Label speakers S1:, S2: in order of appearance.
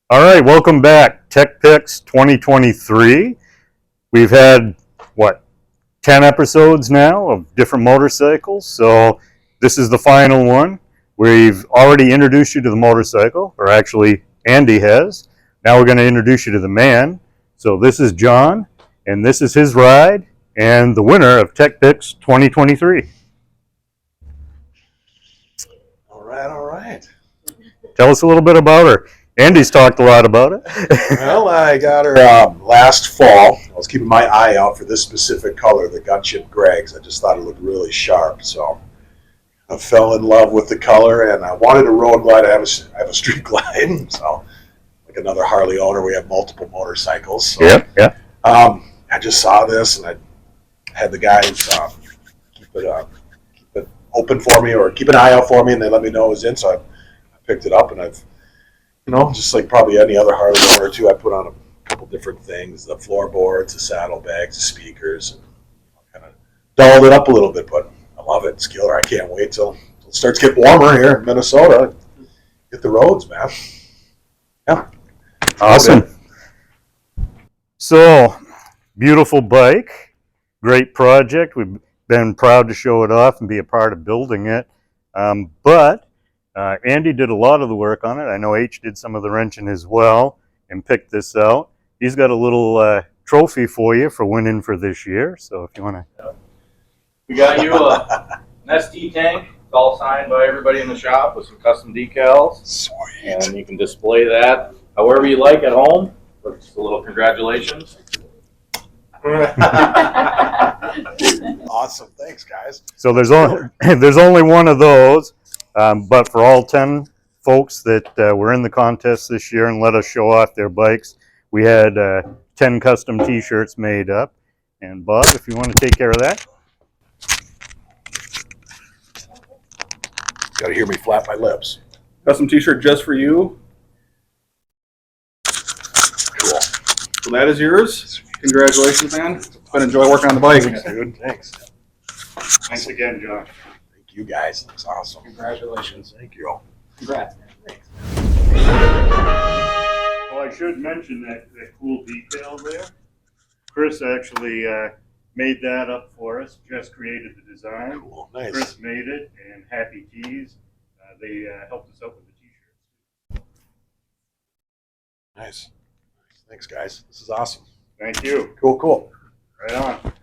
S1: All right, welcome back. Tech Picks 2023. We've had, 10 episodes now of different motorcycles. So this is the final one. We've already introduced you to the motorcycle, or actually Andy has. Now we're going to introduce you to the man. So this is John, and this is his ride, and the winner of Tech Picks 2023.
S2: All right.
S1: Tell us a little bit about her. Andy's talked a lot about it.
S2: Well, I got her last fall. I was keeping my eye out for this specific color, the Gunship Gregs. I just thought it looked really sharp, so I fell in love with the color, and I wanted a road glide. I have a street glide, so like another Harley owner, we have multiple motorcycles. So,
S1: Yeah.
S2: I just saw this, and I had the guys keep it open for me, or keep an eye out for me, and they let me know it was in. So I picked it up, and I've just like probably any other Harley owner too, I put on a couple different things, the floorboards, the saddlebags, the speakers, and kind of dolled it up a little bit, but I love it. It's killer. I can't wait till it starts getting warmer here in Minnesota. Hit the roads, man. Yeah.
S1: Awesome. So, beautiful bike, great project. We've been proud to show it off and be a part of building it. But Andy did a lot of the work on it. I know H did some of the wrenching as well and picked this out. He's got a little trophy for you for winning for this year. So if you want to.
S3: We got you an ST tank. It's all signed by everybody in the shop with some custom decals.
S2: Sweet.
S3: And you can display that however you like at home. But just a little congratulations.
S2: Awesome. Thanks, guys.
S1: So there's only one of those. But for all 10 folks that were in the contest this year and let us show off their bikes, we had 10 custom t-shirts made up. And Bob, if you want to take care of that.
S2: Got to hear me flap my lips.
S4: Custom t-shirt just for you.
S2: Cool.
S4: So that is yours. Congratulations, man. It's been enjoy working on the bike.
S2: Thanks, dude. Thanks.
S1: Thanks again, John.
S2: Thank you, guys. That's awesome.
S4: Congratulations.
S2: Thank you.
S4: Congrats, man.
S2: Thanks.
S1: Well, I should mention that cool detail there. Chris actually made that up for us, just created the design.
S2: Cool. Nice.
S1: Chris made it, and Happy Tees, they helped us out with the t-shirts.
S2: Nice. Thanks, guys. This is awesome.
S1: Thank you.
S2: Cool.
S1: Right on.